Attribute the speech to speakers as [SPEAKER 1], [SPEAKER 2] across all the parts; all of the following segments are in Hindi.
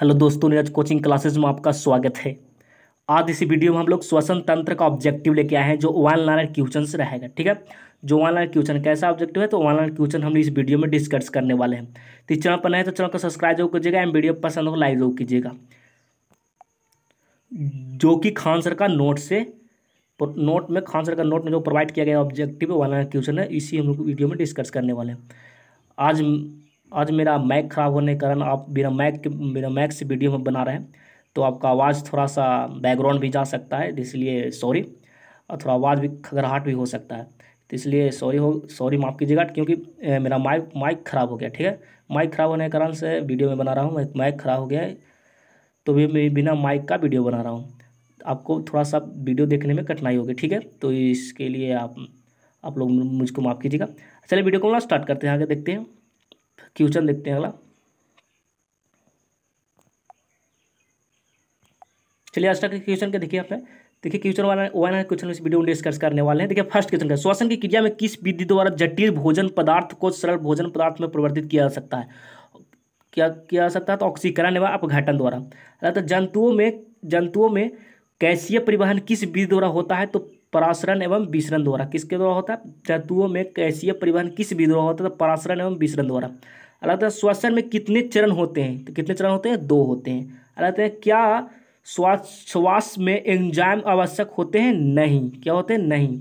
[SPEAKER 1] हेलो दोस्तों, नीरज कोचिंग क्लासेस में आपका स्वागत है। आज इसी वीडियो में हम लोग श्वसन तंत्र का ऑब्जेक्टिव लेके आए हैं जो वन लाइनर क्वेश्चन से रहेगा। ठीक है, जो वन लाइनर क्वेश्चन कैसा ऑब्जेक्टिव है तो वन लाइनर क्वेश्चन हम इस वीडियो में डिस्कस करने वाले हैं। तो इस चैनल पर नए हैं तो चैनल को सब्सक्राइब जरूर कीजिएगा एंड वीडियो पसंद हो लाइक जरूर कीजिएगा। जो कि खान सर का नोट में जो प्रोवाइड किया गया ऑब्जेक्टिव वन लाइनर क्वेश्चन है, इसी हम लोग वीडियो में डिस्कस करने वाले हैं। आज मेरा माइक ख़राब होने के कारण आप बिना माइक से वीडियो में बना रहे हैं तो आपका आवाज़ थोड़ा सा बैकग्राउंड भी जा सकता है, इसलिए सॉरी। और थोड़ा आवाज़ भी खगराहट भी हो सकता है, तो इसलिए सॉरी माफ़ कीजिएगा, क्योंकि मेरा माइक ख़राब हो गया। ठीक है, माइक ख़राब होने के कारण से वीडियो में बना रहा हूँ। माइक ख़राब हो गया है तो भी मैं बिना माइक का वीडियो बना रहा हूँ। आपको थोड़ा सा वीडियो देखने में कठिनाई होगी। ठीक है, तो इसके लिए आप लोग मुझको माफ़ कीजिएगा। चलिए वीडियो को स्टार्ट करते हैं, आगे देखते हैं, क्वेश्चन देखते हैं अगला। चलिए आज तक क्वेश्चन के देखिए आपने देखिए क्वेश्चन वन क्वेश्चन इस वीडियो में डिस्कस करने वाले हैं। देखिए फर्स्ट क्वेश्चन का, श्वसन की क्रिया में किस विधि द्वारा जटिल भोजन पदार्थ को सरल भोजन पदार्थ में परिवर्तित किया जा सकता है? क्या किया जा सकता है? तो ऑक्सीकरण एवं अपघटन द्वारा। तो जंतुओं में गैसीय परिवहन किस विधि द्वारा होता है? तो परासरण एवं विसरण द्वारा। किसके द्वारा होता है? जंतुओं में गैसीय परिवहन किस विधि द्वारा होता है? तो परासरण एवं विसरण द्वारा। अगला श्वसन में कितने चरण होते हैं? तो कितने चरण होते हैं? 2 होते हैं। अगला क्या श्वास में एंजाइम आवश्यक होते हैं? नहीं। क्या होते हैं? नहीं।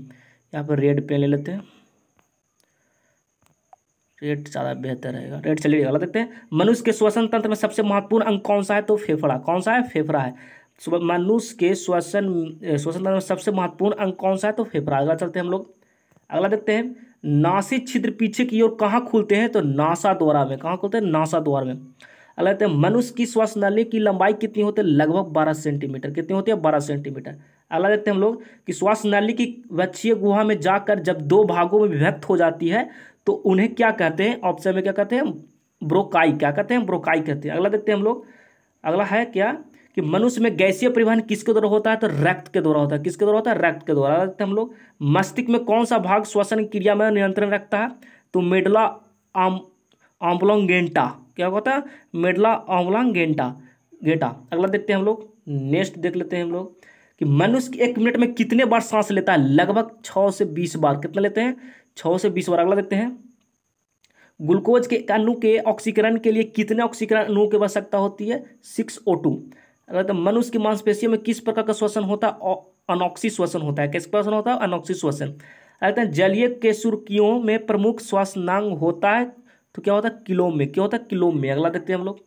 [SPEAKER 1] यहाँ पर रेड पेन ले लेते हैं, रेड ज़्यादा बेहतर रहेगा, रेड। चलिए अगला देखते हैं, मनुष्य के श्वसन तंत्र में सबसे महत्वपूर्ण अंग कौन सा है? तो फेफड़ा। कौन सा है? फेफड़ा है। मनुष्य के श्वसन तंत्र में सबसे महत्वपूर्ण अंग कौन सा है? तो फेफड़ा। अगला चलते हैं हम लोग, अगला देखते हैं, नासिक छिद्र पीछे की ओर कहाँ खुलते हैं? तो नासा द्वारा में। कहाँ खुलते हैं? नासा द्वार में। अगला देखते हैं, मनुष्य की श्वास नली की लंबाई कितनी होती है? लगभग 12 सेंटीमीटर। कितनी होती है? 12 सेंटीमीटर। अगला देखते हैं हम लोग कि श्वास नली की वक्षीय गुहा में जाकर जब 2 भागों में विभक्त हो जाती है तो उन्हें क्या कहते हैं? ऑप्शन में क्या कहते हैं? ब्रोकाई। क्या कहते हैं? ब्रोकाई कहते हैं। अगला देखते हैं हम लोग, अगला है क्या कि मनुष्य में गैसीय परिवहन किसके द्वारा होता है? तो रक्त के द्वारा होता है। किसके द्वारा होता है? रक्त के द्वारा। देखते हैं हम लोग, मस्तिष्क में कौन सा भाग श्वसन क्रिया में नियंत्रण रखता है? तो मेडुला ऑब्लोंगेटा। क्या होता है? Medulla oblongata. अगला देखते हैं हम लोग, नेक्स्ट देख लेते हैं हम लोग कि मनुष्य 1 मिनट में कितने बार सांस लेता है? लगभग 6 से 20 बार। कितना लेते हैं? 6 से 20 बार। अगला देखते हैं, ग्लूकोज के अणु के ऑक्सीकरण के लिए कितने ऑक्सीकरण अणुओं की आवश्यकता होती है? 6O2। अगला तो मनुष्य की मांसपेशियों में किस प्रकार का श्वसन होता है? अनॉक्सी श्वसन होता है। किस श्वसन होता है? अनॉक्सी श्वसन। अगला जलीय केशुर्कियों में प्रमुख श्वसनांग होता है तो क्या होता है? किलोम में। क्या होता है? किलोम में। अगला देखते हैं हम लोग,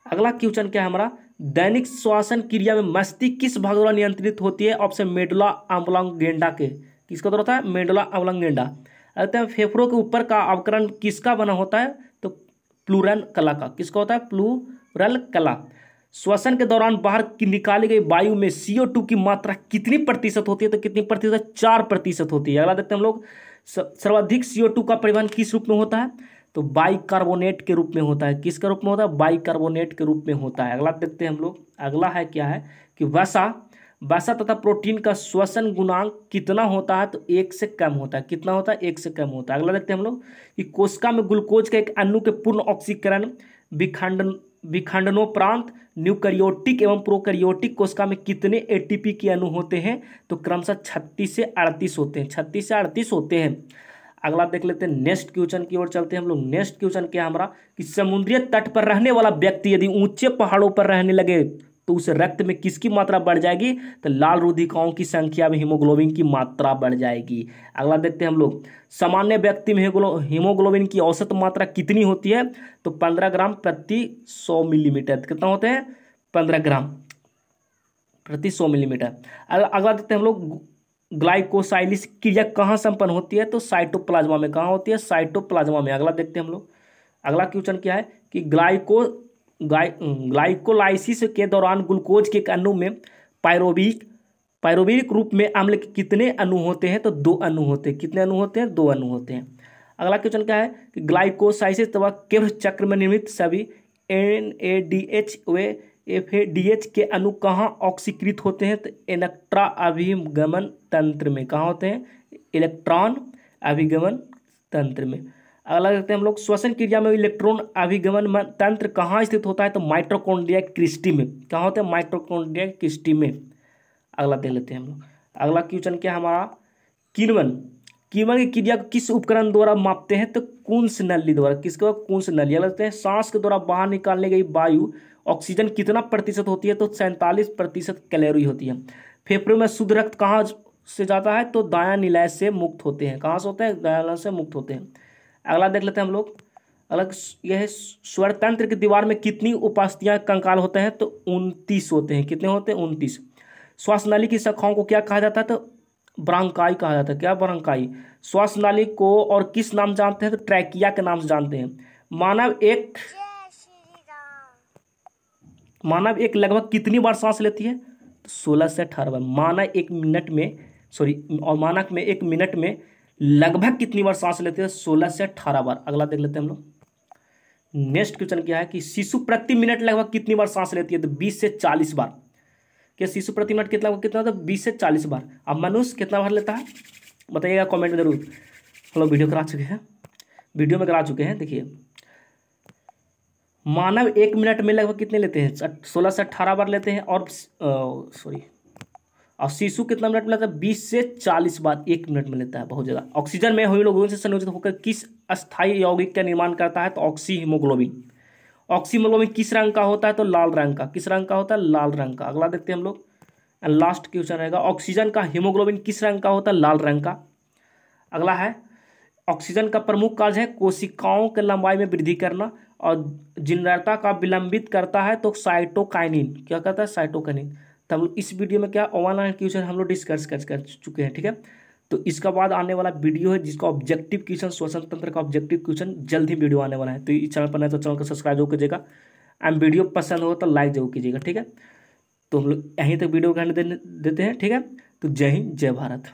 [SPEAKER 1] अगला क्वेश्चन क्या है हमारा, दैनिक श्वसन क्रिया में मस्तिष्क किस भाग द्वारा नियंत्रित होती है? ऑप्शन मेडुला ऑब्लोंगेटा के। किसका द्वारा होता है? Medulla oblongata. कहते हैं फेफड़ों के ऊपर का आवरण किसका बना होता है? तो प्लूरल कला का। किसका होता है? प्लूरल कला। श्वसन के दौरान बाहर की निकाली गई वायु में CO2 की मात्रा कितनी प्रतिशत होती है? तो कितनी प्रतिशत? 4% होती है। अगला देखते हैं हम लोग, सर्वाधिक CO2 का परिवहन किस रूप में होता है? तो बाइकार्बोनेट के रूप में होता है। किसके रूप में होता है? बाइकार्बोनेट के रूप में होता है। अगला देखते हैं हम लोग, अगला है क्या है कि वसा तथा प्रोटीन का श्वसन गुणांक कितना होता है? तो 1 से कम होता है। कितना होता है? 1 से कम होता है। अगला देखते हैं हम लोग कि कोशिका में ग्लूकोज के एक अणु के पूर्ण ऑक्सीकरण विखंडनोपरांत न्यूकैरियोटिक एवं प्रोकैरियोटिक कोशिका में कितने ATP के अणु होते हैं? तो क्रमशः 36 से 38 होते हैं। 36 से 38 होते हैं। अगला देख लेते हैं, नेक्स्ट क्वेश्चन की ओर चलते हैं हम लोग। नेक्स्ट क्वेश्चन क्या है हमारा कि समुद्री तट पर रहने वाला व्यक्ति यदि ऊंचे पहाड़ों पर रहने लगे तो उसे रक्त में किसकी मात्रा बढ़ जाएगी? तो लाल रुधिकाओं की संख्या में हीमोग्लोबिन की मात्रा बढ़ जाएगी। अगला देखते हैं हम लोग, सामान्य व्यक्ति में हीमोग्लोबिन की औसत मात्रा कितनी होती है? तो 15 ग्राम प्रति 100 मिलीमीटर। कितना होते हैं? 15 ग्राम प्रति 100 मिलीमीटर। अगला देखते हैं हम लोग, ग्लाइकोसाइलिस क्रिया कहाँ संपन्न होती है? तो साइटोप्लाज्मा में। कहाँ होती है? साइटोप्लाज्मा में। अगला देखते हैं हम लोग, अगला क्वेश्चन क्या है कि ग्लाइकोलाइसिस के दौरान ग्लूकोज के अणु में पायरोविक रूप में अम्ल के कितने अणु होते हैं? तो 2 अणु होते हैं। कितने अणु होते हैं? 2 अणु होते हैं। अगला क्वेश्चन क्या है कि ग्लाइकोसाइसिस अथवा किब्र चक्र में निर्मित सभी NADH व FADH के अणु कहाँ ऑक्सीकृत होते हैं? तो इलेक्ट्रा अभिगमन तंत्र में। कहाँ होते हैं? इलेक्ट्रॉन अभिगमन तंत्र में। अगला देखते हैं हम लोग, श्वसन क्रिया में इलेक्ट्रॉन अभिगमन तंत्र कहाँ स्थित होता है? तो माइटोकॉन्ड्रिया क्रिस्टी में। कहाँ होते हैं? माइटोकॉन्ड्रिया क्रिस्टी में। अगला देख लेते हैं हम लोग। अगला क्वेश्चन क्या है हमारा, किण्वन। किण्वन की क्रिया को किस उपकरण द्वारा मापते हैं? तो कून्स नली द्वारा। किसके? कून्स नली। अगला देखते हैं, सांस के द्वारा बाहर निकालने गई वायु ऑक्सीजन कितना प्रतिशत होती है? तो 47% कैलोरी होती है। फेफड़ों में शुद्ध रक्त कहाँ से जाता है? तो दायां निलय से मुक्त होते हैं। कहाँ से होते हैं? दायां निलय से मुक्त होते हैं। अगला देख लेते हैं हम लोग। अलग यह है, स्वर तंत्र की दीवार में कितनी उपास्थियां कंकाल होते हैं? तो 29 होते हैं। कितने होते हैं? 29। श्वास नाली की शाखाओं को क्या कहा जाता है? तो ब्रांकाई कहा जाता है। क्या? ब्रांकाई। श्वास नाली को और किस नाम जानते हैं? तो ट्रैकिया के नाम से जानते हैं। मानव एक लगभग कितनी बार सांस लेती है? तो 16 से 18 बार। मानव एक मिनट में लगभग कितनी बार सांस लेते हैं? 16 से 18 बार। अगला देख लेते हैं हम लोग। नेक्स्ट क्वेश्चन क्या है कि शिशु प्रति मिनट लगभग कितनी बार सांस लेती है? तो 20 से 40 बार। क्या शिशु प्रति मिनट कितना होता है? 20 से 40 बार। अब मनुष्य कितना बार लेता है? बताइएगा कमेंट में जरूर। हम लोग वीडियो में करा चुके हैं। देखिए, मानव एक मिनट में लगभग कितने लेते हैं? 16 से 18 बार लेते हैं। और शिशु कितना मिनट में लेता है? 20 से 40 बार एक मिनट में लेता है। बहुत ज़्यादा। ऑक्सीजन में हीमोग्लोबिन से संयोजित होकर किस अस्थायी यौगिक का निर्माण करता है? तो ऑक्सी हीमोग्लोबिन। ऑक्सीमोग्लोबिन किस रंग का होता है? तो लाल रंग का। किस रंग का होता है? लाल रंग का। अगला देखते हैं हम लोग। लास्ट क्वेश्चन रहेगा, ऑक्सीजन का हीमोग्लोबिन किस रंग का होता है? लाल रंग का। अगला है, ऑक्सीजन का प्रमुख कार्य है कोशिकाओं के लंबाई में वृद्धि करना और जिनरता का विलंबित करता है। तो साइटोकाइनिन। क्या करता है? साइटोकाइनिन। तो हम लोग इस वीडियो में क्या ऑनलाइन क्वेश्चन हम लोग डिस्कस कर चुके हैं। ठीक है, तो इसका बाद आने वाला वीडियो है जिसका ऑब्जेक्टिव क्वेश्चन, श्वसन तंत्र का ऑब्जेक्टिव क्वेश्चन जल्द ही वीडियो आने वाला है। तो इस चैनल पर नहीं तो चैनल को सब्सक्राइब जरूर कीजिएगा एंड वीडियो पसंद हो तो लाइक जरूर कीजिएगा। ठीक है, तो हम लोग यहीं तक वीडियो को देते हैं। ठीक है, तो जय हिंद, जय भारत।